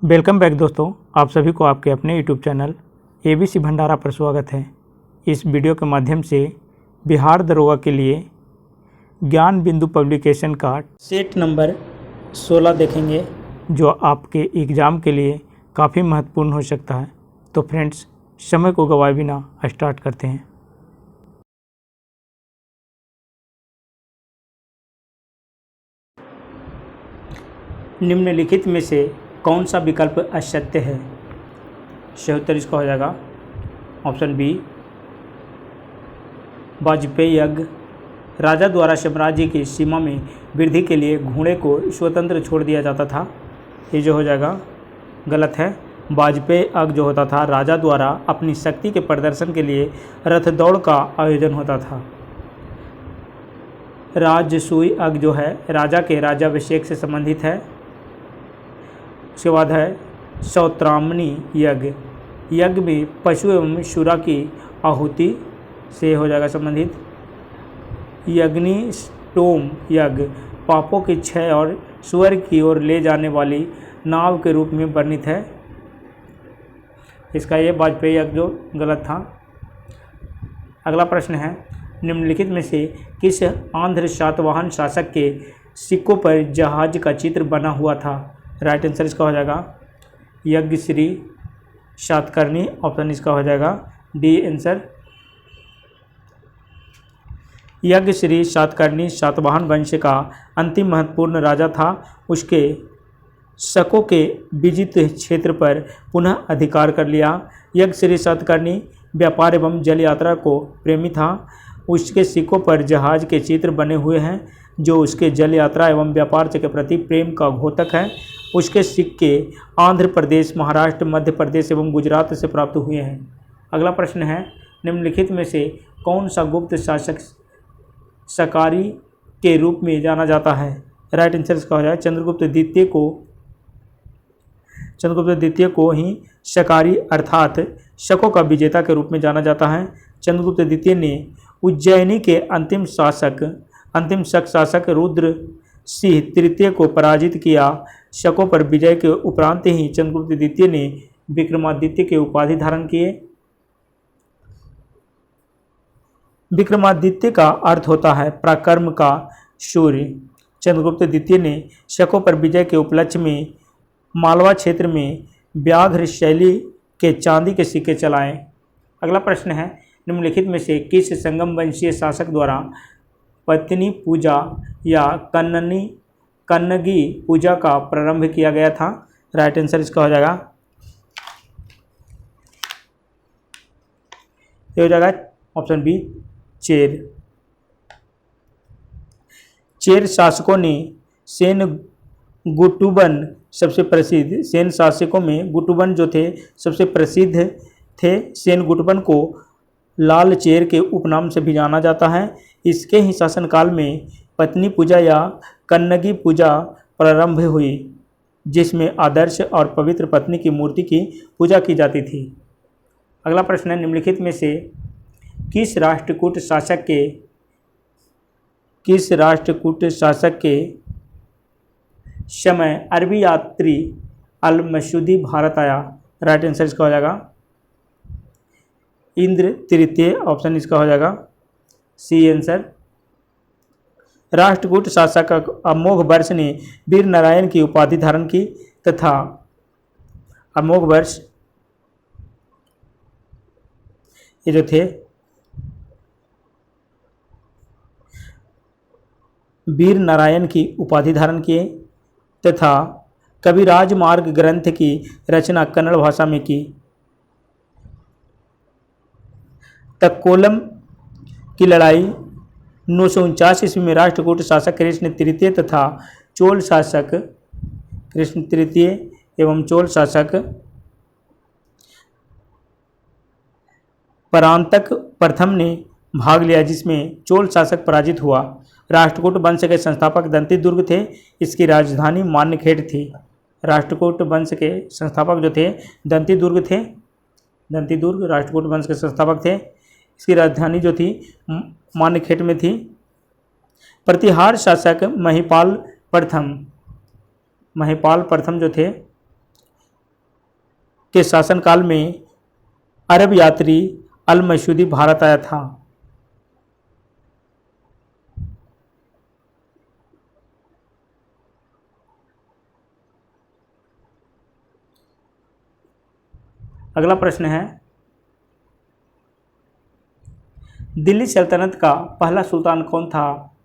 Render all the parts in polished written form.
Welcome back दोस्तों, आप सभी को आपके अपने यूट्यूब चैनल ABC भंडारा पर स्वागत है। इस वीडियो के माध्यम से बिहार दरोगा के लिए ज्ञान बिंदु पब्लिकेशन का सेट नंबर 16 देखेंगे, जो आपके एग्ज़ाम के लिए काफ़ी महत्वपूर्ण हो सकता है। तो फ्रेंड्स, समय को गवाए बिना स्टार्ट करते हैं। निम्नलिखित में से कौन सा विकल्प असत्य है? सही उत्तर इसका हो जाएगा ऑप्शन बी, वाजपेयी यज्ञ। राजा द्वारा साम्राज्य की सीमा में वृद्धि के लिए घोड़े को स्वतंत्र छोड़ दिया जाता था। ये जो हो जाएगा गलत है। वाजपेयी यज्ञ जो होता था, राजा द्वारा अपनी शक्ति के प्रदर्शन के लिए रथ दौड़ का आयोजन होता था। राजसूय यज्ञ जो है राजा के राज्याभिषेक से संबंधित है। उसके बाद है सौत्रामणी यज्ञ। यज्ञ में पशु एवं शूरा की आहुति से हो जाएगा संबंधित। यज्ञिष्टोम यज्ञ पापों की क्षय और स्वर्ग की ओर ले जाने वाली नाव के रूप में वर्णित है। इसका ये वाजपेयी यज्ञ जो गलत था। अगला प्रश्न है, निम्नलिखित में से किस आंध्र सातवाहन शासक के सिक्कों पर जहाज का चित्र बना हुआ था? राइट आंसर इसका हो जाएगा यज्ञश्री सातकर्णी। ऑप्शन इसका हो जाएगा डी आंसर। यज्ञश्री सातकर्णी सातवाहन वंश का अंतिम महत्वपूर्ण राजा था। उसके शकों के विजित क्षेत्र पर पुनः अधिकार कर लिया। यज्ञश्री सातकर्णी व्यापार एवं जल यात्रा को प्रेमी था। उसके सिक्कों पर जहाज के चित्र बने हुए हैं, जो उसके जल यात्रा एवं व्यापार के प्रति प्रेम का द्योतक है। उसके सिक्के आंध्र प्रदेश, महाराष्ट्र, मध्य प्रदेश एवं गुजरात से प्राप्त हुए हैं। अगला प्रश्न है, निम्नलिखित में से कौन सा गुप्त शासक शकारी के रूप में जाना जाता है? राइट आंसर इसका हो जाए चंद्रगुप्त द्वितीय को ही शकारी अर्थात शकों का विजेता के रूप में जाना जाता है। चंद्रगुप्त द्वितीय ने उज्जैनी के अंतिम शक शासक रुद्र सिंह तृतीय को पराजित किया। शकों पर विजय के उपरांत ही चंद्रगुप्त द्वितीय ने विक्रमादित्य के उपाधि धारण किए। विक्रमादित्य का अर्थ होता है पराक्रम का सूर्य। चंद्रगुप्त द्वितीय ने शकों पर विजय के उपलक्ष्य में मालवा क्षेत्र में व्याघ्र शैली के चांदी के सिक्के चलाए। अगला प्रश्न है, निम्नलिखित में से किस संगम वंशीय शासक द्वारा पत्नी पूजा या कन्नगी पूजा का प्रारंभ किया गया था? राइट आंसर इसका हो जाएगा ये हो जाएगा ऑप्शन बी, चेर शासकों ने सेन शासकों में गुटुबन जो थे सबसे प्रसिद्ध थे। सेन गुटुबन को लाल चेर के उपनाम से भी जाना जाता है। इसके ही शासनकाल में पत्नी पूजा या कन्नगी पूजा प्रारंभ हुई, जिसमें आदर्श और पवित्र पत्नी की मूर्ति की पूजा की जाती थी। अगला प्रश्न है, निम्नलिखित में से किस राष्ट्रकूट शासक के समय अरबी यात्री अल मसूदी भारत आया? राइट आंसर इसका हो जाएगा इंद्र तृतीय। ऑप्शन इसका हो जाएगा सी आंसर। राष्ट्रकूट शासक अमोघ वर्ष ने वीर नारायण की उपाधि धारण की तथा अमोघ वर्ष ये जो थे वीर नारायण की उपाधि धारण किए तथा कविराज मार्ग ग्रंथ की रचना कन्नड़ भाषा में की। तक्कोलम की लड़ाई 949 ईस्वी में राष्ट्रकूट शासक कृष्ण तृतीय तथा चोल शासक कृष्ण तृतीय एवं चोल शासक परांतक प्रथम ने भाग लिया, जिसमें चोल शासक पराजित हुआ। राष्ट्रकूट वंश के संस्थापक दंती दुर्ग थे। इसकी राजधानी मान्यखेड़ थी। राष्ट्रकूट वंश के संस्थापक जो थे दंती दुर्ग थे। दंती दुर्ग राष्ट्रकूट वंश के संस्थापक थे। इसकी राजधानी जो थी मान्यखेड़ में थी। प्रतिहार शासक महिपाल प्रथम जो थे के शासनकाल में अरब यात्री अल मसूदी भारत आया था? अगला प्रश्न है, दिल्ली सल्तनत का पहला सुल्तान कौन था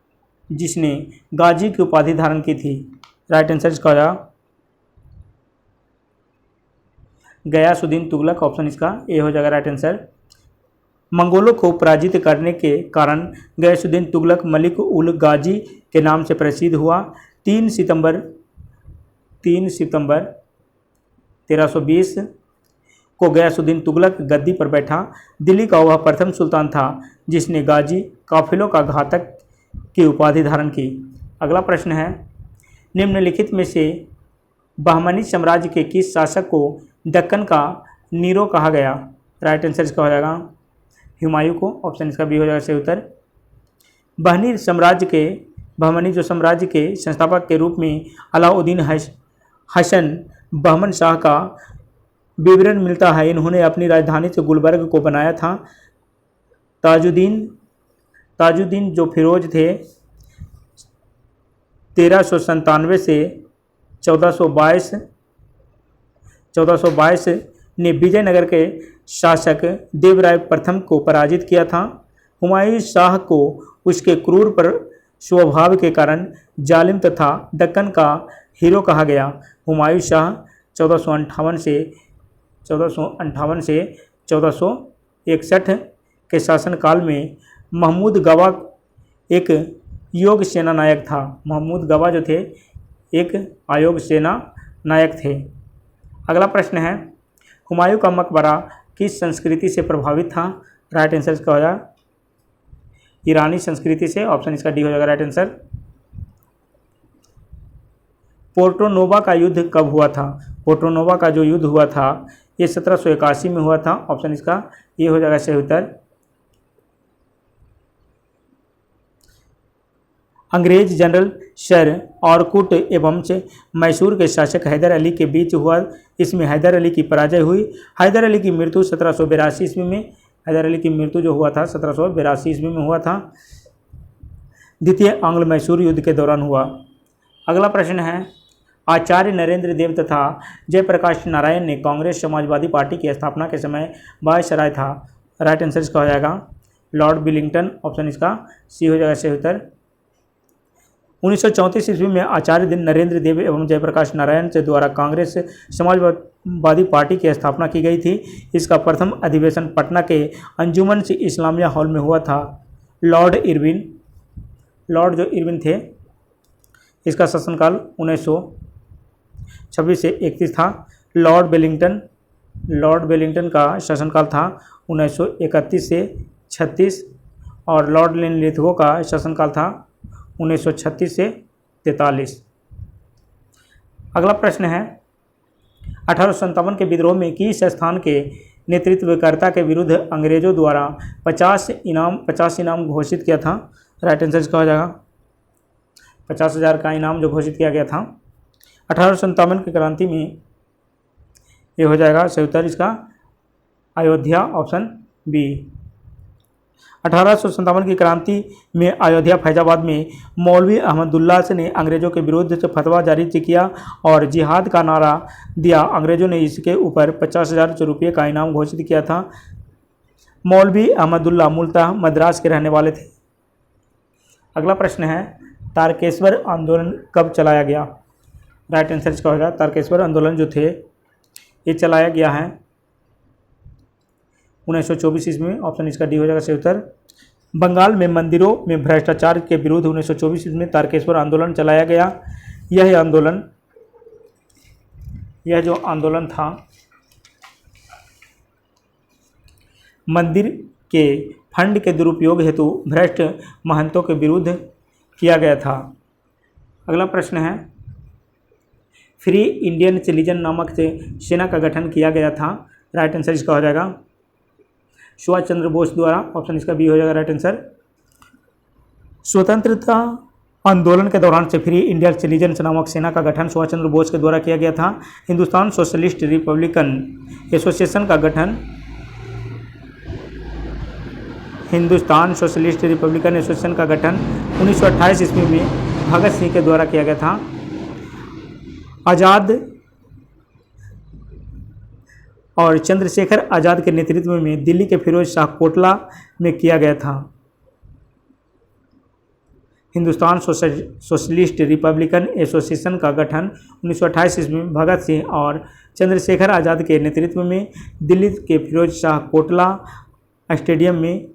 जिसने गाजी की उपाधि धारण की थी? राइट आंसर इसका हो जाएगा गयासुद्दीन तुगलक। ऑप्शन इसका ए हो जाएगा राइट आंसर। मंगोलों को पराजित करने के कारण गयासुद्दीन तुगलक मलिक उल गाजी के नाम से प्रसिद्ध हुआ। 3 सितंबर 1320 को गयासुद्दीन तुगलक गद्दी पर बैठा। दिल्ली का वह प्रथम सुल्तान था जिसने गाजी काफिलों का घातक की उपाधि धारण की। अगला प्रश्न है, निम्नलिखित में से बहमनी साम्राज्य के किस शासक को दक्कन का नीरो कहा गया? राइट आंसर इसका हो जाएगा हुमायूं को। ऑप्शन इसका बी हो जाएगा सही उत्तर। बहमनी जो साम्राज्य के संस्थापक के रूप में अलाउद्दीन हसन बहमन शाह का विवरण मिलता है। इन्होंने अपनी राजधानी से गुलबर्ग को बनाया था। ताजुद्दीन जो फिरोज थे 1397 से 1422 ने विजयनगर के शासक देवराय प्रथम को पराजित किया था। हुमायूं शाह को उसके क्रूर पर स्वभाव के कारण जालिम तथा दक्कन का हीरो कहा गया। हुमायूं शाह 1458 से 1461 के शासनकाल में महमूद गवा एक योग सेना नायक था। महमूद गवा जो थे एक आयोग सेना नायक थे। अगला प्रश्न है, हुमायूं का मकबरा किस संस्कृति से प्रभावित था? राइट आंसर इसका हो जाएगा ईरानी संस्कृति से। ऑप्शन इसका डी हो जाएगा राइट आंसर। पोर्टोनोवा का युद्ध कब हुआ था? पोर्टोनोवा का जो युद्ध हुआ था ये 1781 में हुआ था। ऑप्शन इसका ये हो जाएगा सही उत्तर। अंग्रेज जनरल सर ऑरकुट एवं मैसूर के शासक हैदर अली के बीच हुआ। इसमें हैदर अली की पराजय हुई। हैदर अली की मृत्यु 1782 ईस्वी में हैदर अली की मृत्यु जो हुआ था 1782 ईस्वी में हुआ था। द्वितीय आंग्ल मैसूर युद्ध के दौरान हुआ। अगला प्रश्न है, आचार्य नरेंद्र देव तथा जयप्रकाश नारायण ने कांग्रेस समाजवादी पार्टी की स्थापना के समय वायसराय था। राइट आंसर इसका हो जाएगा लॉर्ड विलिंगटन। ऑप्शन इसका सी हो जाएगा सही उत्तर। 1934 ईस्वी में आचार्य नरेंद्र देव एवं जयप्रकाश नारायण से द्वारा कांग्रेस समाजवादी पार्टी की स्थापना की गई थी। इसका प्रथम अधिवेशन पटना के अंजुमन इस्लामिया हॉल में हुआ था। लॉर्ड जो इरविन थे इसका शासनकाल 1926 से 31 था। लॉर्ड वेलिंगटन का शासनकाल था 1931 से 36 और लॉर्ड लिथगो का शासनकाल था 1936 से 43। अगला प्रश्न है, 1857 के विद्रोह में किस स्थान के नेतृत्वकर्ता के विरुद्ध अंग्रेजों द्वारा 50 इनाम घोषित किया था? राइट आंसर इसका हो जाएगा 50,000 का इनाम जो घोषित किया गया था 1857 की क्रांति में। ये हो जाएगा सही उत्तर इसका अयोध्या। Option B. 1857 की क्रांति में अयोध्या फैजाबाद में मौलवी अहमदुल्ला ने अंग्रेजों के विरुद्ध से फतवा जारी किया और जिहाद का नारा दिया। अंग्रेजों ने इसके ऊपर 50,000 रुपये का इनाम घोषित किया था। मौलवी अहमदुल्ला मूलतः मद्रास के रहने वाले थे। अगला प्रश्न है, तारकेश्वर आंदोलन कब चलाया गया? राइट आंसर इसका होगा तारकेश्वर आंदोलन जो थे ये चलाया गया है 1924 ईस्वी में। ऑप्शन इसका डी हो जाएगा सही उत्तर। बंगाल में मंदिरों में भ्रष्टाचार के विरुद्ध 1924 ईस्वी में तारकेश्वर आंदोलन चलाया गया। यह जो आंदोलन था मंदिर के फंड के दुरुपयोग हेतु भ्रष्ट महंतों के विरुद्ध किया गया था। अगला प्रश्न है, फ्री इंडियन चिलीजन नामक से सेना का गठन किया गया था। राइट आंसर इसका हो जाएगा सुभाष चंद्र बोस द्वारा। ऑप्शन इसका बी हो जाएगा राइट आंसर। स्वतंत्रता आंदोलन के दौरान से फ्री इंडिया चिल्ड्रंस नामक सेना का गठन सुभाष चंद्र बोस के द्वारा किया गया था। हिंदुस्तान सोशलिस्ट रिपब्लिकन एसोसिएशन का गठन हिंदुस्तान सोशलिस्ट रिपब्लिकन एसोसिएशन का गठन 1928 ईस्वी में भगत सिंह के द्वारा किया गया था। आज़ाद और चंद्रशेखर आज़ाद के नेतृत्व में दिल्ली के फिरोज शाह कोटला में किया गया था। हिंदुस्तान सोशलिस्ट रिपब्लिकन एसोसिएशन का गठन 1928 ईस्वी में भगत सिंह और चंद्रशेखर आज़ाद के नेतृत्व में दिल्ली के फिरोज शाह कोटला स्टेडियम में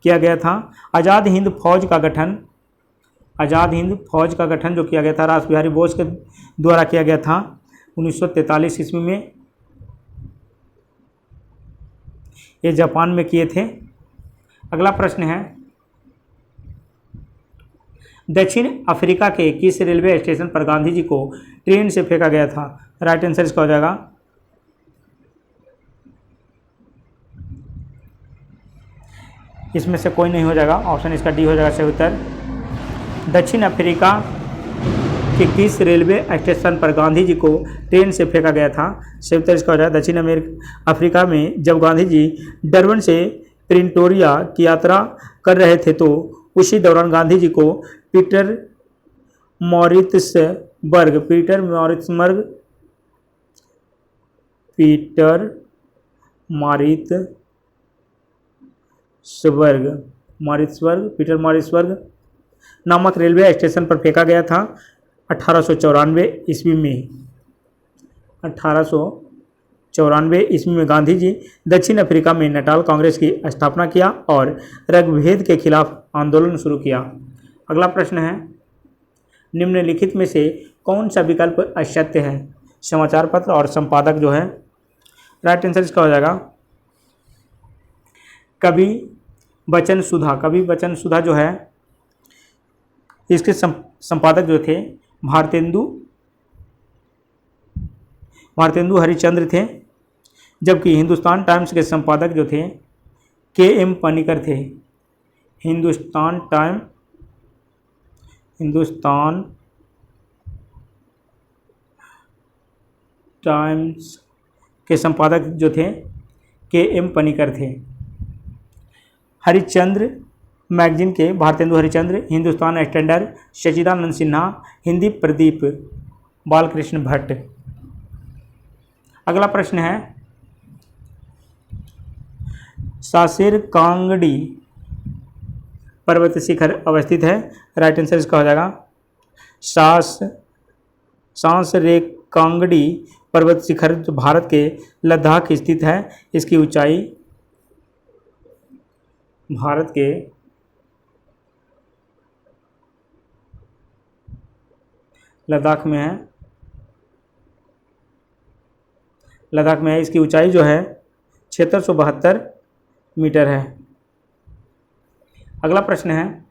किया गया था। आज़ाद हिंद फौज का गठन जो किया गया था रास बिहारी बोस के द्वारा किया गया था 1943 ईस्वी में। ये जापान में किए थे। अगला प्रश्न है, दक्षिण अफ्रीका के किस रेलवे स्टेशन पर गांधी जी को ट्रेन से फेंका गया था? राइट आंसर इसका हो जाएगा इसमें से कोई नहीं हो जाएगा, ऑप्शन इसका डी हो जाएगा सही उत्तर। दक्षिण अफ्रीका के किस रेलवे स्टेशन पर गांधी जी को ट्रेन से फेंका गया था? सही उत्तर इसका हो जाएगा दक्षिण अफ्रीका में जब गांधी जी डरबन से प्रिटोरिया की यात्रा कर रहे थे तो उसी दौरान गांधी जी को पीटर मॉरिट्सबर्ग नामक रेलवे स्टेशन पर फेंका गया था 1894 ईस्वी में। 1894 ईस्वी में गांधी जी दक्षिण अफ्रीका में नटाल कांग्रेस की स्थापना किया और रंगभेद के खिलाफ आंदोलन शुरू किया। अगला प्रश्न है, निम्नलिखित में से कौन सा विकल्प असत्य है? समाचार पत्र और संपादक जो है, राइट आंसर इसका हो जाएगा कवि बचन सुधा जो है इसके संपादक जो थे भारतेंदु हरिश्चंद्र थे, जबकि हिंदुस्तान टाइम्स के संपादक जो थे के.एम. पनिकर थे। हिंदुस्तान टाइम्स के संपादक जो थे के.एम. पनिकर थे। हरिश्चंद्र मैगजीन के भारतेंदु हरिश्चंद्र, हिंदुस्तान स्टैंडर्ड सच्चिदानंद सिन्हा, हिंदी प्रदीप बालकृष्ण भट्ट। अगला प्रश्न है, सासेर कांगड़ी पर्वत शिखर अवस्थित है? राइट आंसर इसका हो जाएगा सांसरे कांगड़ी पर्वत शिखर जो भारत के लद्दाख स्थित है। इसकी ऊंचाई भारत के लद्दाख में है। इसकी ऊंचाई जो है 7672 मीटर है। अगला प्रश्न है,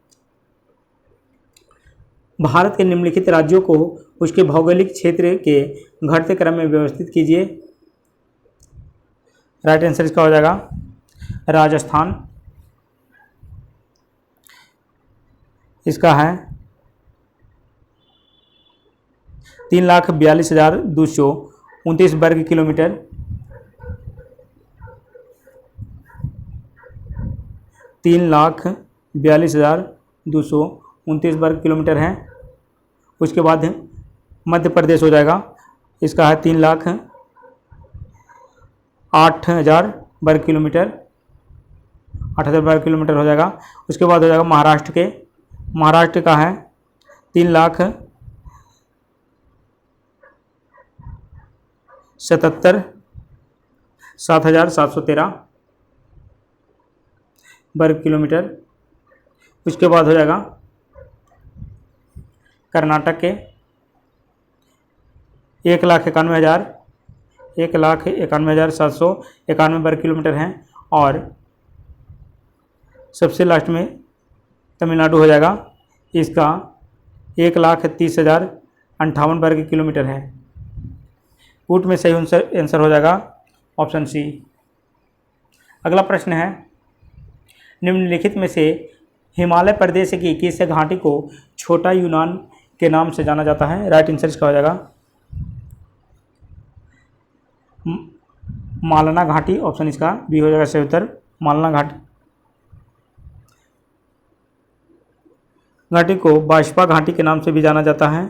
भारत के निम्नलिखित राज्यों को उसके भौगोलिक क्षेत्र के घटते क्रम में व्यवस्थित कीजिए। राइट आंसर इसका हो जाएगा राजस्थान। इसका है 3,42,229 वर्ग किलोमीटर। 3,42,229 वर्ग किलोमीटर है। उसके बाद मध्य प्रदेश हो जाएगा, इसका है 3,08,000 वर्ग किलोमीटर, 8,000 वर्ग किलोमीटर हो जाएगा। उसके बाद हो जाएगा महाराष्ट्र का है 3,77,713 वर्ग किलोमीटर। उसके बाद हो जाएगा कर्नाटक के 1,91,791 वर्ग किलोमीटर हैं। और सबसे लास्ट में तमिलनाडु हो जाएगा, इसका 1,30,058 वर्ग किलोमीटर है। कूट में सही आंसर हो जाएगा ऑप्शन सी। अगला प्रश्न है, निम्नलिखित में से हिमालय प्रदेश की किस घाटी को छोटा यूनान के नाम से जाना जाता है? राइट आंसर इसका हो जाएगा मालना घाटी। ऑप्शन इसका बी हो जाएगा सही उत्तर, मालना घाटी। घाटी को बाष्पा घाटी के नाम से भी जाना जाता है।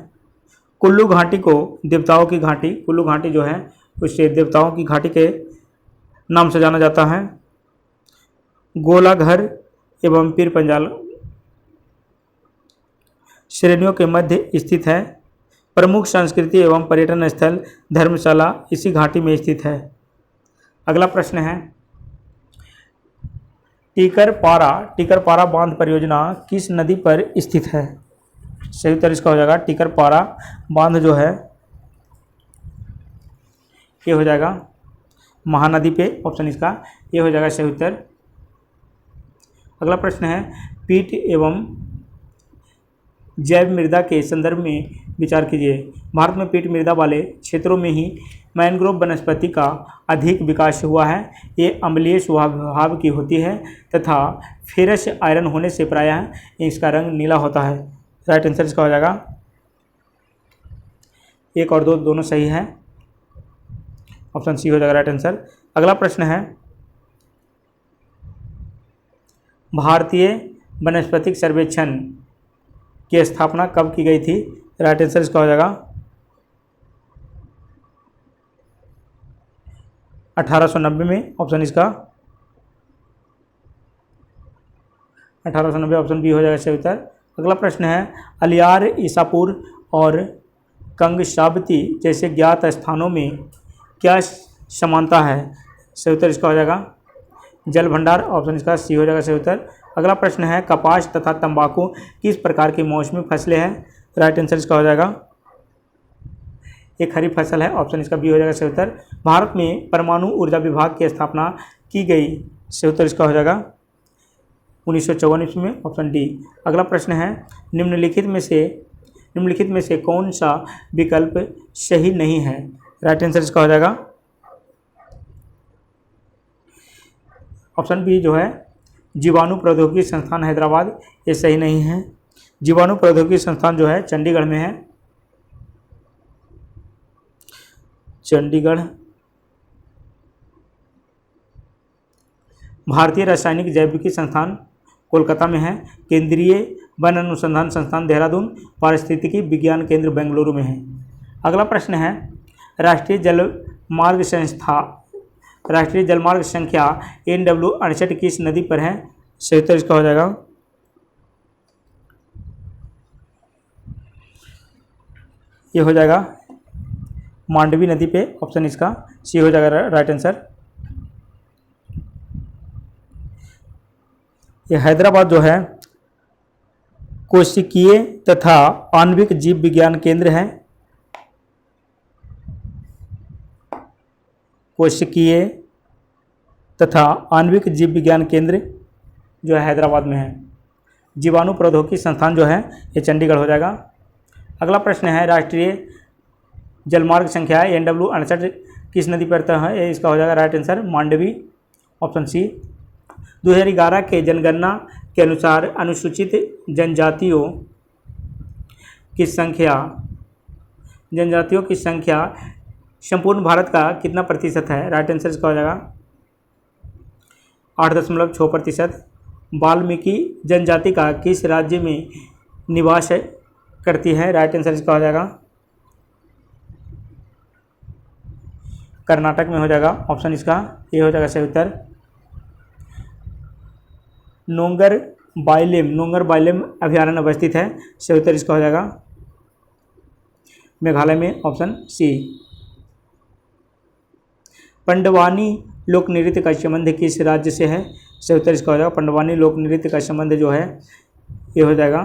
कुल्लू घाटी को देवताओं की घाटी, कुल्लू घाटी जो है उसे देवताओं की घाटी के नाम से जाना जाता है। गोलाघर एवं पीर पंजाल श्रेणियों के मध्य स्थित है। प्रमुख संस्कृति एवं पर्यटन स्थल धर्मशाला इसी घाटी में स्थित है। अगला प्रश्न है, टीकरपारा बांध परियोजना किस नदी पर स्थित है? सही उत्तर इसका हो जाएगा टीकरपारा बांध जो है ये हो जाएगा महानदी पे। ऑप्शन इसका ये हो जाएगा सही उत्तर। अगला प्रश्न है, पीट एवं जैव मृदा के संदर्भ में विचार कीजिए। भारत में पीट मृदा वाले क्षेत्रों में ही मैंग्रोव वनस्पति का अधिक विकास हुआ है। ये अम्लीय स्वभाव की होती है तथा फेरस आयरन होने से प्रायः इसका रंग नीला होता है। राइट आंसर इसका हो जाएगा 1 और 2 दोनों सही है। ऑप्शन सी हो जाएगा राइट आंसर। अगला प्रश्न है, भारतीय वनस्पतिक सर्वेक्षण की स्थापना कब की गई थी? राइट आंसर इसका हो जाएगा 1890 में। ऑप्शन इसका 1890, ऑप्शन बी हो जाएगा सही उत्तर। अगला प्रश्न है, अलियार, ईसापुर और कंगशाबती जैसे ज्ञात स्थानों में क्या समानता है? सही उत्तर इसका हो जाएगा जल भंडार। ऑप्शन इसका सी हो जाएगा सही उत्तर। अगला प्रश्न है, कपास तथा तंबाकू किस प्रकार की मौसमी फसलें हैं? राइट आंसर इसका हो जाएगा एक खरीफ फसल है। ऑप्शन इसका बी हो जाएगा सही उत्तर। भारत में परमाणु ऊर्जा विभाग की स्थापना की गई? सही उत्तर इसका हो जाएगा 1954 ईस्वी में। Option D. अगला प्रश्न है, निम्नलिखित में से कौन सा विकल्प सही नहीं है? राइट आंसर इसका हो जाएगा ऑप्शन बी जो है जीवाणु प्रौद्योगिकी संस्थान हैदराबाद, ये सही नहीं है। जीवाणु प्रौद्योगिकी संस्थान जो है चंडीगढ़ में है। चंडीगढ़। भारतीय रासायनिक जैविकी संस्थान कोलकाता में है। केंद्रीय वन अनुसंधान संस्थान देहरादून, पारिस्थितिकी विज्ञान केंद्र बेंगलुरु में है। अगला प्रश्न है, राष्ट्रीय जलमार्ग संख्या NW68 किस नदी पर है? सही उत्तर इसका हो जाएगा ये हो जाएगा मांडवी नदी पे। ऑप्शन इसका सी हो जाएगा राइट आंसर। ये हैदराबाद जो है कोशिकीय तथा आणविक जीव विज्ञान केंद्र है। कोशिकीय तथा आणविक जीव विज्ञान केंद्र जो है हैदराबाद में है। जीवाणु प्रौद्योगिकी संस्थान जो है ये चंडीगढ़ हो जाएगा। अगला प्रश्न है, राष्ट्रीय जलमार्ग संख्या NW68 किस नदी पर है? इसका हो जाएगा right answer Mandvi. Option C. 2011 के जनगणना के अनुसार अनुसूचित जनजातियों की संख्या संपूर्ण भारत का कितना प्रतिशत है? राइट आंसर इसका हो जाएगा 8.6%। वाल्मीकि जनजाति का किस राज्य में निवास करती है? राइट आंसर इसका हो जाएगा कर्नाटक में हो जाएगा। ऑप्शन इसका ये हो जाएगा सही उत्तर। नोंगर बाइलेम अभयारण्य अवस्थित है। सही उत्तर इसका हो जाएगा मेघालय में। Option C. पंडवानी लोक नृत्य का संबंध किस राज्य से है? सही उत्तर इसका हो जाएगा पंडवानी लोक नृत्य का संबंध जो है ये हो जाएगा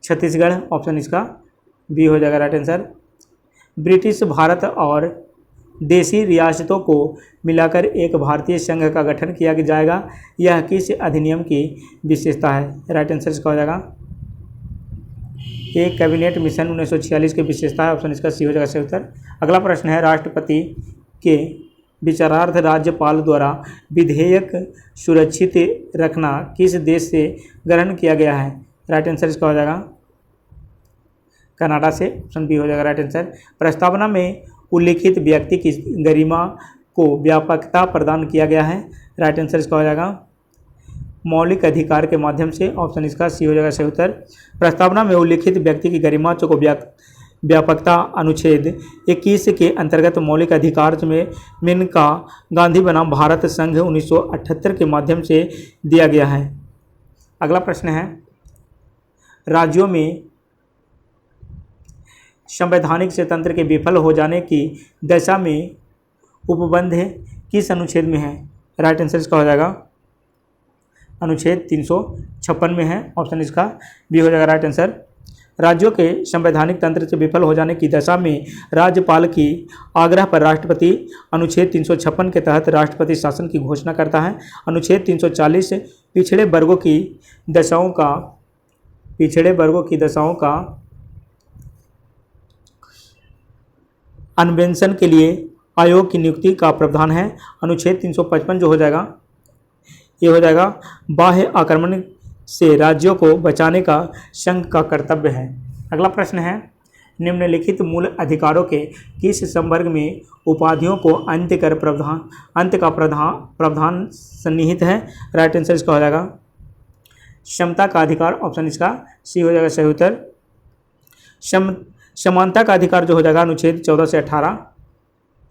छत्तीसगढ़। ऑप्शन इसका बी हो जाएगा राइट आंसर। ब्रिटिश भारत और देशी रियासतों को मिलाकर एक भारतीय संघ का गठन किया जाएगा, यह किस अधिनियम की विशेषता है? राइट आंसर इसका हो जाएगा एक कैबिनेट मिशन 1946 की विशेषता है। ऑप्शन इसका सी हो जाएगा सही उत्तर। अगला प्रश्न है, राष्ट्रपति के विचारार्थ राज्यपाल द्वारा विधेयक सुरक्षित रखना किस देश से ग्रहण किया गया है? राइट आंसर इसका हो जाएगा कनाडा से, ऑप्शन बी हो जाएगा राइट आंसर। प्रस्तावना में उल्लिखित व्यक्ति की गरिमा को व्यापकता प्रदान किया गया है। राइट आंसर इसका हो जाएगा मौलिक अधिकार के माध्यम से, ऑप्शन इसका सी हो जाएगा सही उत्तर। प्रस्तावना में उल्लिखित व्यक्ति की गरिमा को व्यापकता अनुच्छेद 21 के अंतर्गत मौलिक अधिकार में मेनका गांधी बनाम भारत संघ 1978 के माध्यम से दिया गया है। अगला प्रश्न है, राज्यों में संवैधानिक स्वतंत्र के विफल हो जाने की दशा में उपबंध किस अनुच्छेद में है? राइट आंसर इसका हो जाएगा अनुच्छेद 356 में है, ऑप्शन इसका बी हो जाएगा राइट आंसर। राज्यों के संवैधानिक तंत्र से विफल हो जाने की दशा में राज्यपाल की आग्रह पर राष्ट्रपति अनुच्छेद 356 के तहत राष्ट्रपति शासन की घोषणा करता है। अनुच्छेद 340 पिछड़े वर्गों की दशाओं का अन्वेषण के लिए आयोग की नियुक्ति का प्रावधान है। अनुच्छेद 355 जो हो जाएगा ये हो जाएगा बाह्य आक्रमण से राज्यों को बचाने का संघ का कर्तव्य है। अगला प्रश्न है, निम्नलिखित मूल अधिकारों के किस संवर्ग में उपाधियों को अंत का प्रावधान सन्निहित है? राइट आंसर इसका हो जाएगा क्षमता का अधिकार, ऑप्शन इसका सी हो जाएगा सही उत्तर। समानता का अधिकार जो हो जाएगा अनुच्छेद 14 से 18,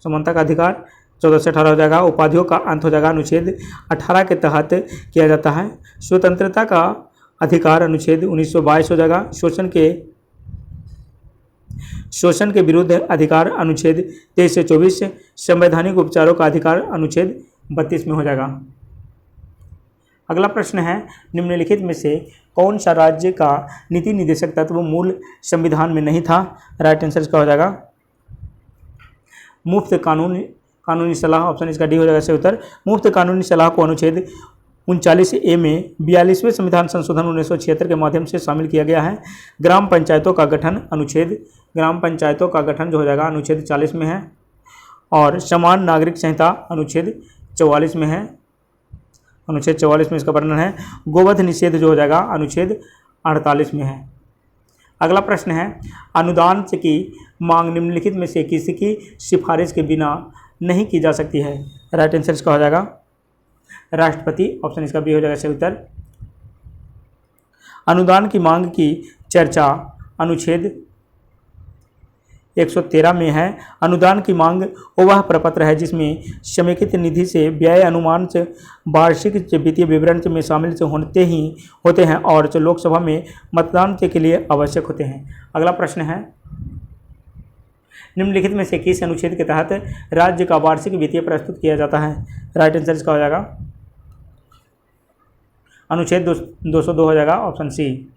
समानता का अधिकार 14 से 18 हो जाएगा। उपाधियों का अंत हो जाएगा अनुच्छेद 18 के तहत किया जाता है। स्वतंत्रता का अधिकार अनुच्छेद 1922 हो जाएगा। शोषण के विरुद्ध अधिकार अनुच्छेद 23 से 24। संवैधानिक उपचारों का अधिकार अनुच्छेद 32 में हो जाएगा। अगला प्रश्न है, निम्नलिखित में से कौन सा राज्य का नीति निदेशक तत्व मूल संविधान में नहीं था? राइट आंसर इसका हो जाएगा मुफ्त कानूनी सलाह, ऑप्शन इसका डी हो जाएगा सही उत्तर। मुफ्त कानूनी सलाह को अनुच्छेद 39A में 42वें संविधान संशोधन 1976 के माध्यम से शामिल किया गया है। ग्राम पंचायतों का गठन जो हो जाएगा अनुच्छेद 40 में है और समान नागरिक संहिता अनुच्छेद 44 में है, अनुच्छेद 44 में इसका वर्णन है। गोवध निषेध जो हो जाएगा अनुच्छेद 48 में है। अगला प्रश्न है, अनुदान की मांग निम्नलिखित में से किसी की सिफारिश के बिना नहीं की जा सकती है? राइट आंसर इसका हो जाएगा राष्ट्रपति, ऑप्शन इसका बी हो जाएगा सही उत्तर। अनुदान की मांग की चर्चा अनुच्छेद 113 में है। अनुदान की मांग वह प्रपत्र है जिसमें समेकित निधि से व्यय अनुमान से वार्षिक वित्तीय विवरण में शामिल होते हैं और जो लोकसभा में मतदान के लिए आवश्यक होते हैं। अगला प्रश्न है, निम्नलिखित में से किस अनुच्छेद के तहत राज्य का वार्षिक वित्तीय प्रस्तुत किया जाता है? राइट आंसर इसका हो जाएगा अनुच्छेद 202 हो जाएगा, ऑप्शन सी।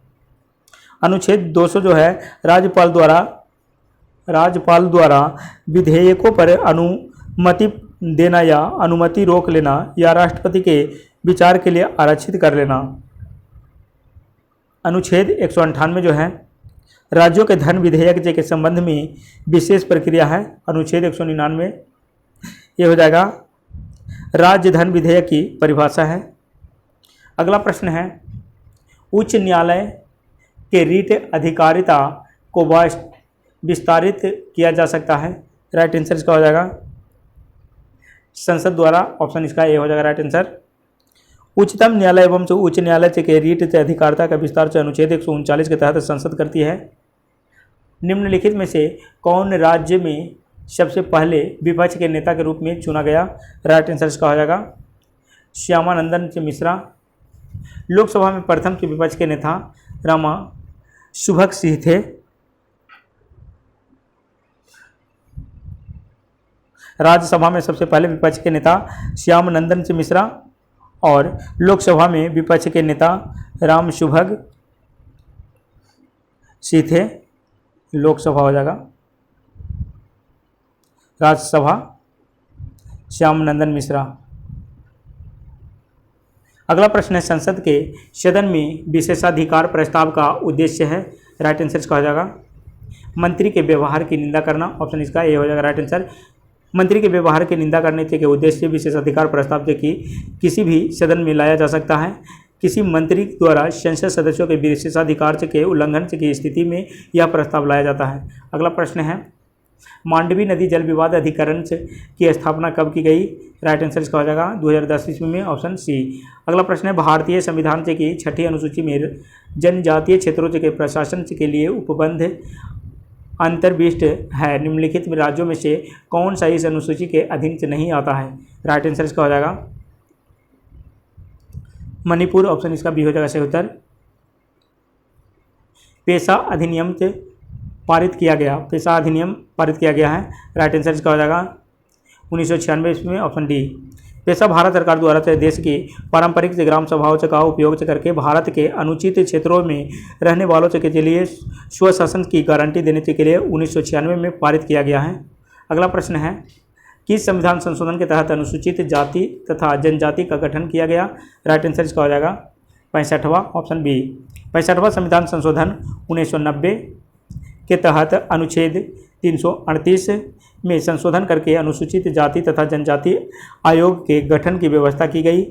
अनुच्छेद 200 जो है राज्यपाल द्वारा विधेयकों पर अनुमति देना या अनुमति रोक लेना या राष्ट्रपति के विचार के लिए आरक्षित कर लेना। अनुच्छेद 198 जो है राज्यों के धन विधेयक के संबंध में विशेष प्रक्रिया है। अनुच्छेद 199 ये हो जाएगा राज्य धन विधेयक की परिभाषा है। अगला प्रश्न है, उच्च न्यायालय के रीट अधिकारिता को विस्तारित किया जा सकता है? राइट आंसर इसका हो जाएगा संसद द्वारा, ऑप्शन इसका ए हो जाएगा राइट आंसर। उच्चतम न्यायालय एवं उच्च न्यायालय के रीट अधिकारिता का विस्तार अनुच्छेद 139 के तहत संसद करती है। निम्नलिखित में से कौन राज्य में सबसे पहले विपक्ष के नेता के रूप में चुना गया? राइट आंसर इसका हो जाएगा श्यामानंदन मिश्रा। लोकसभा में प्रथम के विपक्ष के नेता रामा शुभक सिंह थे। राज्यसभा में सबसे पहले विपक्ष के नेता श्यामानंदन मिश्रा और लोकसभा में विपक्ष के नेता राम शुभग सिंह थे। लोकसभा हो जाएगा, राज्यसभा श्यामानंदन मिश्रा। अगला प्रश्न है, संसद के सदन में विशेषाधिकार प्रस्ताव का उद्देश्य है? राइट आंसर इसका हो जाएगा मंत्री के व्यवहार की निंदा करना, ऑप्शन इसका ए हो जाएगा राइट आंसर। मंत्री के व्यवहार की निंदा करने के उद्देश्य से विशेषाधिकार प्रस्ताव से कि किसी भी सदन में लाया जा सकता है। किसी मंत्री द्वारा संसद सदस्यों के विशेषाधिकार के उल्लंघन की स्थिति में यह प्रस्ताव लाया जाता है। अगला प्रश्न है, मांडवी नदी जल विवाद अधिकरण की स्थापना कब की गई? राइट आंसर इसका हो जाएगा 2010 ईस्वी में, ऑप्शन सी। अगला प्रश्न है, भारतीय संविधान की 6ठी अनुसूची में जनजातीय क्षेत्रों के प्रशासन के लिए उपबंध अंतर्विष्ट है। निम्नलिखित राज्यों में से कौन सा इस अनुसूची के अधीन से नहीं आता है? राइट आंसर इसका हो जाएगा मणिपुर, ऑप्शन इसका बी हो जाएगा सही उत्तर। पेशा अधिनियम पारित किया गया है। राइट आंसर इसका हो जाएगा 1996 ईस्वी में, ऑप्शन डी। पेशा भारत सरकार द्वारा देश की पारंपरिक ग्राम सभाओं का उपयोग करके भारत के अनुचित क्षेत्रों में रहने वालों के लिए स्वशासन की गारंटी देने के लिए 1996 में पारित किया गया है। अगला प्रश्न है, किस संविधान संशोधन के तहत अनुसूचित जाति तथा जनजाति का गठन किया गया? राइट आंसर इसका हो जाएगा 65वां, ऑप्शन बी। 65वां संविधान संशोधन 1990 के तहत अनुच्छेद 338 में संशोधन करके अनुसूचित जाति तथा जनजाति आयोग के गठन की व्यवस्था की गई।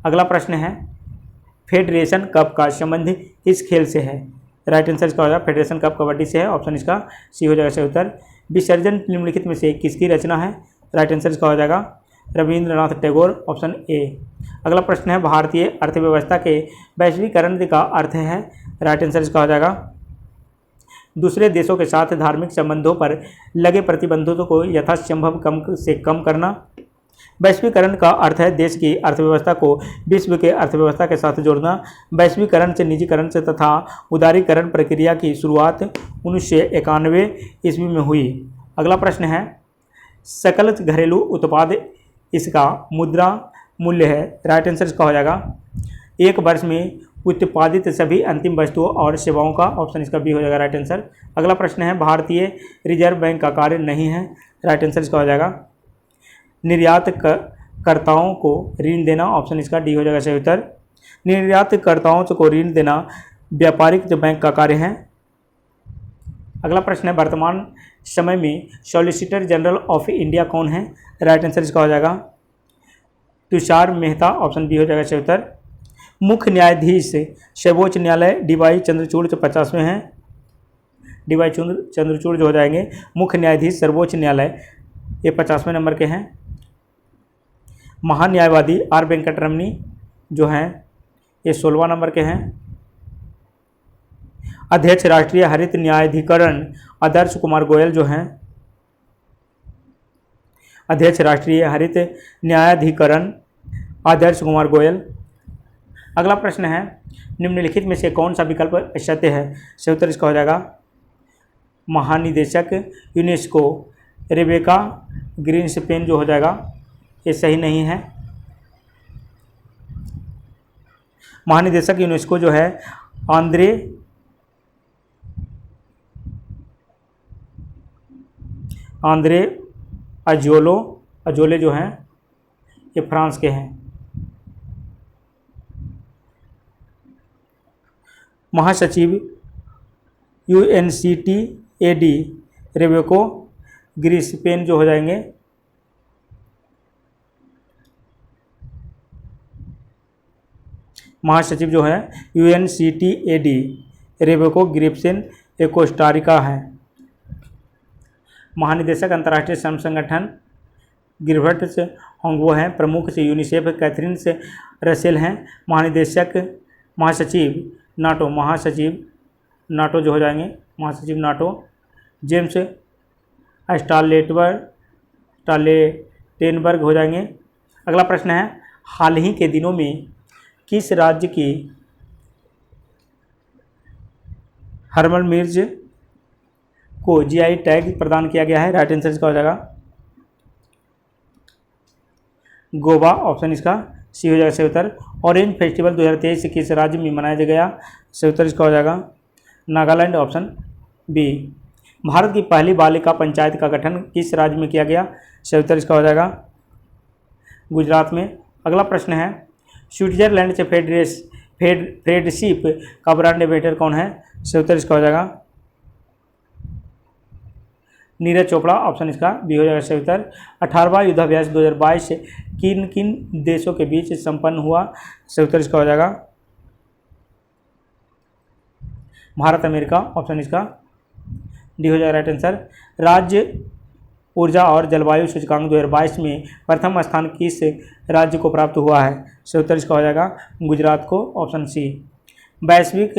अगला प्रश्न है, फेडरेशन कप का संबंध किस खेल से है? राइट आंसर इसका हो जाएगा फेडरेशन कप कबड्डी से है, ऑप्शन इसका सी हो जाएगा सही उत्तर। विसर्जन निम्नलिखित में से किसकी रचना है? राइट आंसर इसका हो जाएगा रविंद्रनाथ टैगोर, ऑप्शन ए। अगला प्रश्न है, भारतीय अर्थव्यवस्था के वैश्वीकरण का अर्थ है? राइट आंसर इसका हो जाएगा दूसरे देशों के साथ धार्मिक संबंधों पर लगे प्रतिबंधों को यथासंभव कम से कम करना। वैश्वीकरण का अर्थ है देश की अर्थव्यवस्था को विश्व के अर्थव्यवस्था के साथ जोड़ना। वैश्वीकरण से निजीकरण से तथा उदारीकरण प्रक्रिया की शुरुआत 1991 ईस्वी में हुई। अगला प्रश्न है, सकल घरेलू उत्पाद इसका मुद्रा मूल्य है? राइट आंसर इसका हो जाएगा एक वर्ष में उत्पादित सभी अंतिम वस्तुओं और सेवाओं का, ऑप्शन इसका बी हो जाएगा राइट आंसर। अगला प्रश्न है, भारतीय रिजर्व बैंक का कार्य नहीं है? राइट आंसर इसका हो जाएगा निर्यातकर्ताओं को ऋण देना, ऑप्शन इसका डी हो जाएगा सही उत्तर। निर्यातकर्ताओं को ऋण देना व्यापारिक बैंक का कार्य है। अगला प्रश्न है, वर्तमान समय में सॉलिसिटर जनरल ऑफ इंडिया कौन है? राइट आंसर इसका हो जाएगा तुषार मेहता, ऑप्शन बी हो जाएगा सही उत्तर। मुख्य न्यायाधीश सर्वोच्च न्यायालय डीवाई चंद्रचूड़ 50वें हैं। डीवाई चंद्रचूड़ जो हो जाएंगे मुख्य न्यायाधीश सर्वोच्च न्यायालय, ये 50वें नंबर के हैं। महान्यायवादी आर वेंकटरमणी जो हैं ये 16वां नंबर के हैं। अध्यक्ष राष्ट्रीय हरित न्यायाधिकरण आदर्श कुमार गोयल जो हैं अध्यक्ष राष्ट्रीय हरित न्यायाधिकरण आदर्श कुमार गोयल। अगला प्रश्न है, निम्नलिखित में से कौन सा विकल्प सत्य है? सही उत्तर इसका हो जाएगा महानिदेशक यूनेस्को रेबेका ग्रीन्सपेन जो हो जाएगा ये सही नहीं है। महानिदेशक यूनेस्को जो है आंद्रे अजोले जो हैं ये फ्रांस के हैं। महासचिव UNCTAD रेबेको ग्रीन्सपेन जो हो जाएंगे महासचिव जो है UNCTAD रेबेको ग्रिप्सन ये कोस्टारिका है। महानिदेशक अंतर्राष्ट्रीय श्रम संगठन गिलबर्ट होंगवो हैं। प्रमुख से यूनिसेफ कैथरीन से रसेल हैं। महासचिव नाटो जो हो जाएंगे महासचिव नाटो जेम्स स्टालेटेनबर्ग हो जाएंगे। अगला प्रश्न है, हाल ही के दिनों में किस राज्य की हर्मनबीर्ज को GI टैग प्रदान किया गया है? राइट आंसर इसका हो जाएगा गोवा, ऑप्शन इसका सी हो जाएगा सही उत्तर। ऑरेंज फेस्टिवल 2023 किस राज्य में मनाया गया? सही उत्तर इसका हो जाएगा नागालैंड, ऑप्शन बी। भारत की पहली बालिका पंचायत का गठन किस राज्य में किया गया? सही उत्तर इसका हो जाएगा गुजरात में। अगला प्रश्न है, स्विट्जरलैंड से फ्रेंडशिप का ब्रांड एम्बेसडर कौन है? सही उत्तर इसका हो जाएगा नीरज चोपड़ा, ऑप्शन इसका बी हो जाएगा सही उत्तर। 18वां युद्धाभ्यास 2022 किन किन देशों के बीच संपन्न हुआ, सही उत्तर इसका हो जाएगा भारत अमेरिका, ऑप्शन इसका डी हो जाएगा राइट आंसर। राज्य ऊर्जा और जलवायु सूचकांक 2022 में प्रथम स्थान किस राज्य को प्राप्त हुआ है, सही उत्तर इसका हो जाएगा गुजरात को, ऑप्शन सी। वैश्विक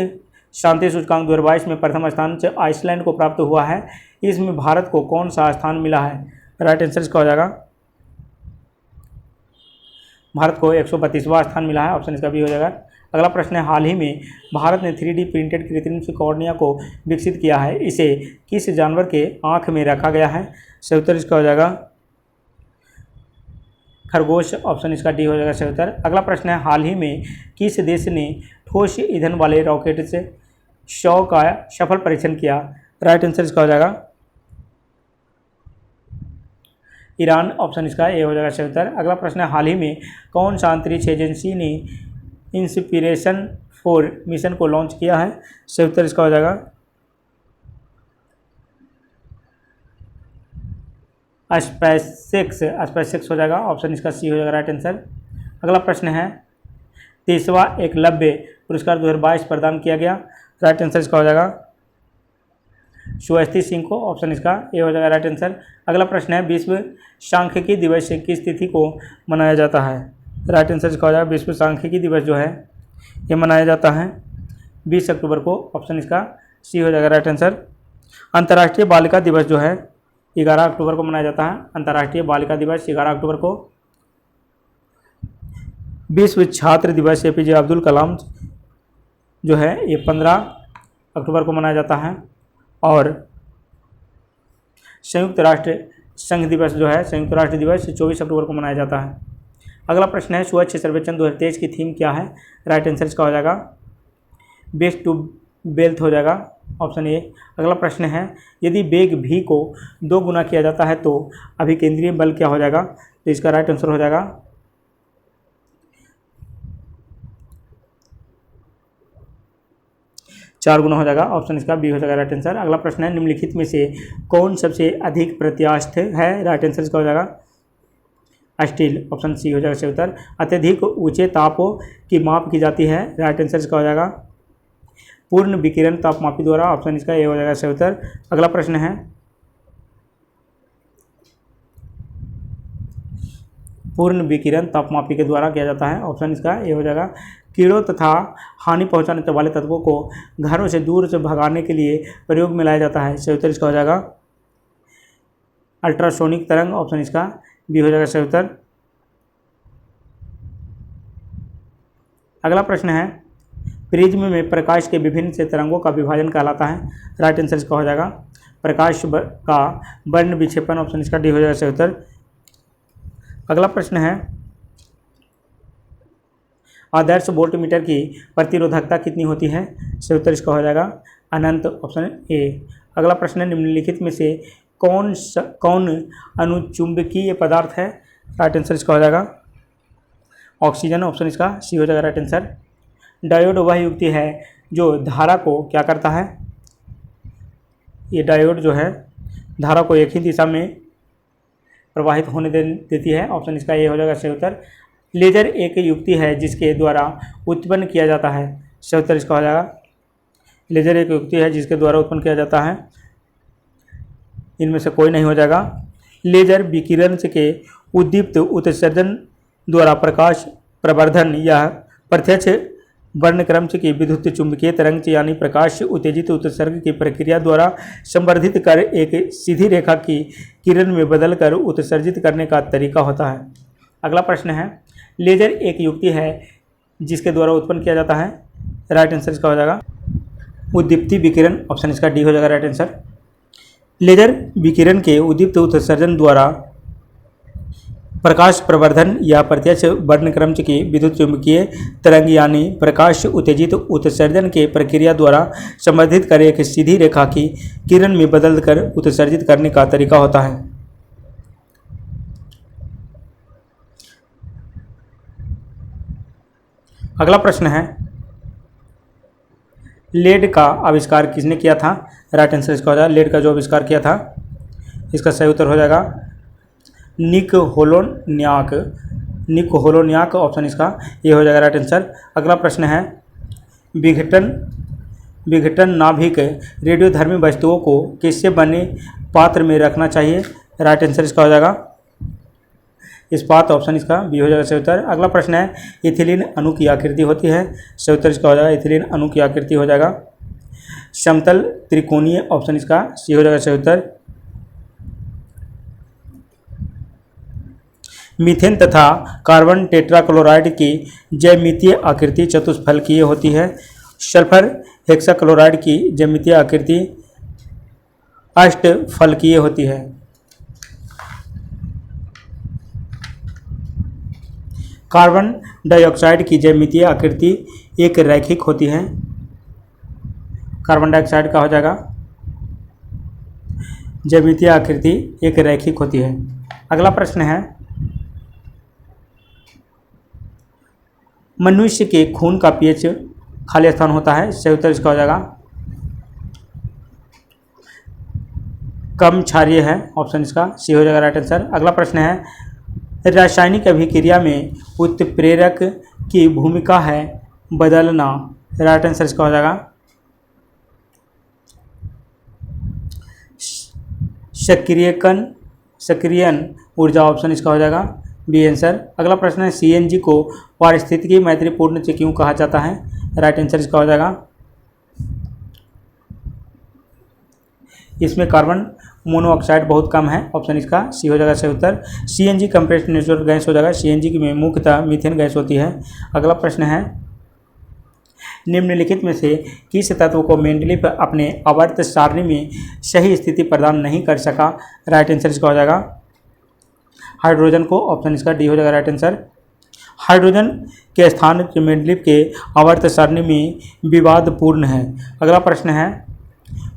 शांति सूचकांक 2022 में प्रथम स्थान आइसलैंड को प्राप्त हुआ है, इसमें भारत को कौन सा स्थान मिला है, राइट आंसर इसका हो जाएगा भारत को 132वां स्थान मिला है, ऑप्शन इसका बी हो जाएगा। अगला प्रश्न है, हाल ही में भारत ने 3D प्रिंटेड कृत्रिम कॉर्निया को विकसित किया है, इसे किस जानवर के आँख में रखा गया है, सही उत्तर इसका हो जाएगा खरगोश, ऑप्शन इसका डी हो जाएगा सही उत्तर। अगला प्रश्न है, हाल ही में किस देश ने ठोस ईंधन वाले रॉकेट से 100 का सफल परीक्षण किया, राइट आंसर इसका हो जाएगा ईरान, ऑप्शन इसका ए हो जाएगा सही उत्तर। अगला प्रश्न है, हाल ही में कौन सा अंतरिक्ष एजेंसी ने इंस्पिरेशन 4 मिशन को लॉन्च किया है, सही उत्तर इसका हो जाएगा स्पेसएक्स हो जाएगा, ऑप्शन इसका सी हो जाएगा राइट आंसर। अगला प्रश्न है, 30वां एकलव्य पुरस्कार 2022 प्रदान किया गया, राइट आंसर इसका हो जाएगा स्वस्ति सिंह को, ऑप्शन इसका ए हो जाएगा राइट आंसर। अगला प्रश्न है, विश्व सांख्यिकी दिवस किस तिथि को मनाया जाता है, राइट आंसर इसका हो जाएगा विश्व सांख्यिकी दिवस जो है ये मनाया जाता है 20 अक्टूबर को, ऑप्शन इसका सी हो जाएगा राइट आंसर। अंतर्राष्ट्रीय बालिका दिवस जो है 11 अक्टूबर को मनाया जाता है, अंतर्राष्ट्रीय बालिका दिवस 11 अक्टूबर को। विश्व छात्र दिवस एपीजे अब्दुल कलाम जो है ये 15 अक्टूबर को मनाया जाता है। और संयुक्त राष्ट्र संघ दिवस जो है संयुक्त राष्ट्र दिवस 24 अक्टूबर को मनाया जाता है। अगला प्रश्न है, स्वच्छ सर्वेक्षण 2023 की थीम क्या है, राइट आंसर इसका हो जाएगा बेस्ट टू वेल्थ हो जाएगा, ऑप्शन ए। अगला प्रश्न है, यदि वेग v को 2 गुना किया जाता है तो अभिकेंद्रीय बल क्या हो जाएगा, तो इसका राइट आंसर हो जाएगा 4 गुना हो जाएगा, ऑप्शन इसका बी हो जाएगा राइट आंसर। अगला प्रश्न है, निम्नलिखित में से कौन सबसे अधिक प्रत्यास्थ है, राइट आंसर इसका हो जाएगा स्टील, ऑप्शन सी हो जाएगा सही उत्तर। अत्यधिक ऊंचे तापों की माप की जाती है, राइट आंसर इसका हो जाएगा पूर्ण विकिरण तापमापी द्वारा, ऑप्शन इसका ए हो जाएगा सही उत्तर। अगला प्रश्न है, पूर्ण विकिरण तापमापी के द्वारा किया जाता है, ऑप्शन इसका ए हो जाएगा। कीड़ों तथा हानि पहुंचाने वाले तत्वों को घरों से दूर से भगाने के लिए प्रयोग में लाया जाता है, सही उत्तर इसका हो जाएगा अल्ट्रासोनिक तरंग, ऑप्शन इसका बी हो जाएगा सही उत्तर। अगला प्रश्न है, प्रिज्म में प्रकाश के विभिन्न से तरंगों का विभाजन कहलाता है, राइट आंसर इसका हो जाएगा प्रकाश का वर्ण विक्षेपण, ऑप्शन इसका डी हो जाएगा सही उत्तर। अगला प्रश्न है, आदर्श वोल्टमीटर की प्रतिरोधकता कितनी होती है, सही उत्तर इसका हो जाएगा अनंत, ऑप्शन ए। अगला प्रश्न है, निम्नलिखित में से कौन अनुचुंबकीय पदार्थ है, राइट आंसर इसका हो जाएगा ऑक्सीजन, ऑप्शन इसका सी हो जाएगा राइट आंसर। डायोड वह युक्ति है जो धारा को क्या करता है, ये डायोड जो है धारा को एक ही दिशा में प्रवाहित होने देती है, ऑप्शन इसका ए हो जाएगा सही उत्तर। लेजर एक युक्ति है जिसके द्वारा उत्पन्न किया जाता है, सही उत्तर इसका हो जाएगा लेजर एक युक्ति है जिसके द्वारा उत्पन्न किया जाता है, इनमें से कोई नहीं हो जाएगा। लेजर विकिरण के उद्दीप्त उत्सर्जन द्वारा प्रकाश प्रवर्धन या प्रत्यक्ष वर्णक्रम की विद्युत चुंबकीय तरंग यानी प्रकाश उत्तेजित उत्सर्ग की प्रक्रिया द्वारा संवर्धित कर एक सीधी रेखा की किरण में बदलकर उत्सर्जित करने का तरीका होता है। अगला प्रश्न है, लेजर एक युक्ति है जिसके द्वारा उत्पन्न किया जाता है, राइट आंसर इसका हो जाएगा उद्दीप्ति विकिरण, ऑप्शन इसका डी हो जाएगा राइट आंसर। लेजर विकिरण के उद्दीप्त उत्सर्जन द्वारा प्रकाश प्रवर्धन या प्रत्यक्ष वर्णक्रम की विद्युत चुंबकीय तरंग यानी प्रकाश उत्तेजित उत्सर्जन के प्रक्रिया द्वारा संवर्धित कर एक सीधी रेखा की किरण में बदलकर उत्सर्जित करने का तरीका होता है। अगला प्रश्न है, लेड का आविष्कार किसने किया था, राइट आंसर इसका हो जाएगा लेड का जो आविष्कार किया था इसका सही उत्तर हो जाएगा निकोहोलोन्याक ऑप्शन इसका ये हो जाएगा राइट आंसर। अगला प्रश्न है विघटन नाभिक रेडियोधर्मी वस्तुओं को किससे बने पात्र में रखना चाहिए? राइट आंसर इसका हो जाएगा इस्पात ऑप्शन इसका बी हो जाएगा सही उत्तर। अगला प्रश्न है इथिलीन अणु की आकृति होती है, सही उत्तर इसका हो जाएगा इथिलीन अणु की आकृति हो जाएगा समतल त्रिकोणीय ऑप्शन इसका सी हो जाएगा सही उत्तर। मीथेन तथा कार्बन टेट्राक्लोराइड की ज्यामितीय आकृति चतुष्फलकीय होती है, सल्फर हेक्साक्लोराइड की ज्यामितीय आकृति अष्टफलकीय होती है। कार्बन डाइऑक्साइड की ज्यामितीय आकृति एक रैखिक होती है, कार्बन डाइऑक्साइड का हो जाएगा ज्यामितीय आकृति एक रैखिक होती है। अगला प्रश्न है मनुष्य के खून का पीएच खाली स्थान होता है, सही उत्तर इसका हो जाएगा कम क्षारीय है ऑप्शन इसका सी हो जाएगा राइट आंसर। अगला प्रश्न है रासायनिक अभिक्रिया में उत्प्रेरक की भूमिका है बदलना, राइट आंसर इसका हो जाएगा सक्रियन ऊर्जा ऑप्शन इसका हो जाएगा बी आंसर। अगला प्रश्न है सीएनजी को पारिस्थितिकी मैत्रीपूर्ण से क्यों कहा जाता है? राइट आंसर इसका हो जाएगा इसमें कार्बन मोनोऑक्साइड बहुत कम है ऑप्शन इसका सी हो जाएगा सही उत्तर। सीएनजी कंप्रेस्ड नेचुरल गैस हो जाएगा, सीएनजी में मुख्यतः मीथेन गैस होती है। अगला प्रश्न है निम्नलिखित में से किस तत्व को मेंडलीफ अपने आवर्त सारणी में सही स्थिति प्रदान नहीं कर सका? राइट आंसर इसका हो जाएगा हाइड्रोजन को ऑप्शन इसका डी हो जाएगा राइट आंसर। हाइड्रोजन के स्थान मेंडलीफ के आवर्त सारणी में विवादपूर्ण है। अगला प्रश्न है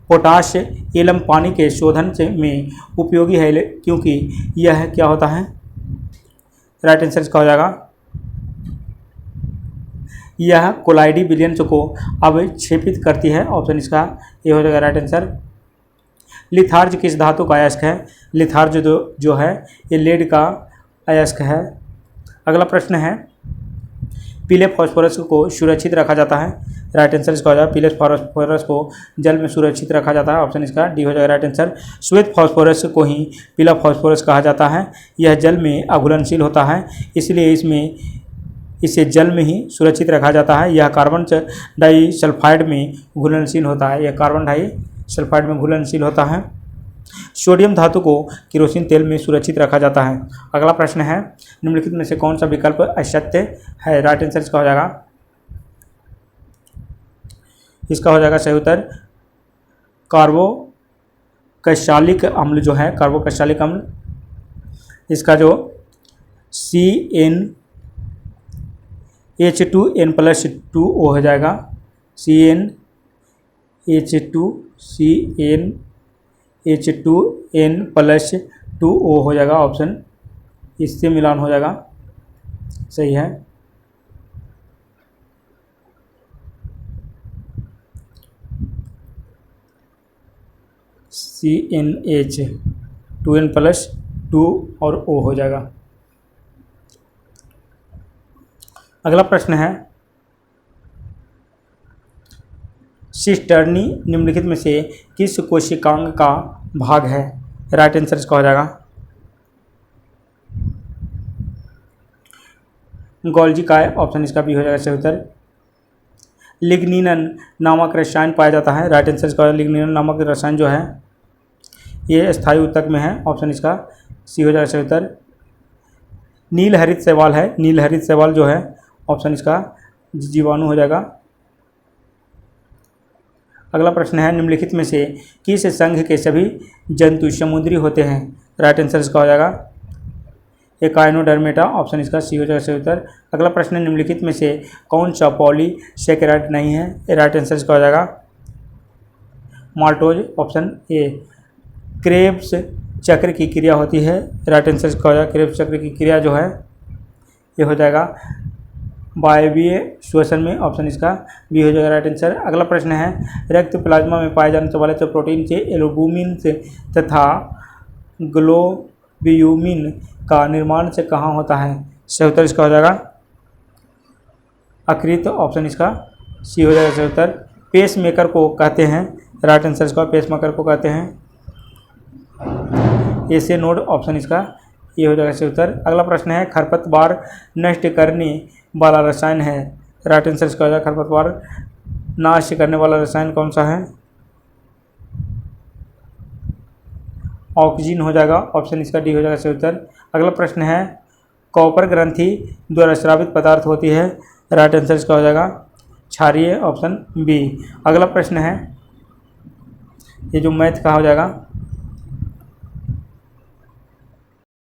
पोटाश एलम पानी के शोधन में उपयोगी है क्योंकि यह क्या होता है? राइट आंसर इसका हो जाएगा यह कोलाइडी विलयंस को अवक्षेपित करती है ऑप्शन इसका ये हो जाएगा राइट आंसर। लिथार्ज किस धातु का अयस्क है? लिथार्ज जो है ये लेड का अयस्क है। अगला प्रश्न है पीले फास्फोरस को सुरक्षित रखा जाता है, राइट आंसर इसका हो जाएगा पीले फास्फोरस को जल में सुरक्षित रखा जाता है ऑप्शन इसका डी हो जाएगा राइट आंसर। श्वेत फास्फोरस को ही पीला फास्फोरस कहा जाता है, यह जल में अघुलनशील होता है इसलिए इसे जल में ही सुरक्षित रखा जाता है। यह कार्बन डाइसल्फाइड में घुलनशील होता है, यह कार्बन डाइसल्फाइड में घुलनशील होता है। सोडियम धातु को केरोसिन तेल में सुरक्षित रखा जाता है। अगला प्रश्न है निम्नलिखित में से कौन सा विकल्प असत्य है? राइट आंसर इसका हो जाएगा इसका हो जाएगा सही उत्तर कार्बोक्सिलिक अम्ल जो है कार्बोक्सिलिक अम्ल इसका जो CnH2n+2O हो जाएगा CnH2n+2O हो जाएगा ऑप्शन इससे मिलान हो जाएगा सही है। CnH2n+2 और O हो जाएगा। अगला प्रश्न है सिस्टर्नी निम्नलिखित में से किस कोशिकांग का भाग है? राइट आंसर इसका हो जाएगा गोल्जी काय ऑप्शन इसका भी हो जाएगा सही उत्तर। लिग्निन नामक रसायन पाया जाता है, राइट आंसर इसका लिग्निन नामक रसायन जो है ये स्थायी ऊतक में है ऑप्शन इसका सी हो जाएगा सही उत्तर। नील हरित शैवाल है, नील हरित शैवाल जो है ऑप्शन इसका जीवाणु हो जाएगा। अगला प्रश्न है निम्नलिखित में से किस संघ के सभी जंतु समुद्री होते हैं? राइट आंसर इसका हो जाएगा एकाइनोडर्मेटा ऑप्शन इसका सी हो जाएगा सही उत्तर। अगला प्रश्न है निम्नलिखित में से कौन सा पॉलीसेकेराइड नहीं है? राइट आंसर इसका हो जाएगा माल्टोज ऑप्शन ए। क्रेब्स चक्र की क्रिया होती है, राइट आंसर इसका हो जाएगा क्रेब्स चक्र की क्रिया जो है ये हो जाएगा वायवीय श्वसन में ऑप्शन इसका बी हो जाएगा राइट आंसर। अगला प्रश्न है रक्त प्लाज्मा में पाए जाने वाले प्रोटीन से एल्बुमिन से तथा ग्लोब्यूमिन का निर्माण से कहाँ होता है? सही उत्तर इसका हो जाएगा यकृत, ऑप्शन इसका सी हो जाएगा सही उत्तर। पेस मेकर को कहते हैं, राइट आंसर इसका पेस मेकर को कहते हैं एसे नोड, ऑप्शन इसका ये हो जाएगा सही उत्तर। अगला प्रश्न है खरपतवार नष्ट करने वाला रसायन है, राइट आंसर इसका हो जाएगा खरपतवार नाश करने वाला रसायन कौन सा है? ऑक्सीजन हो जाएगा, ऑप्शन इसका डी हो जाएगा सही उत्तर। अगला प्रश्न है कॉपर ग्रंथि द्वारा स्रावित पदार्थ होती है, राइट आंसर इसका हो जाएगा क्षारीय, ऑप्शन बी। अगला प्रश्न है ये जो मैथ का हो जाएगा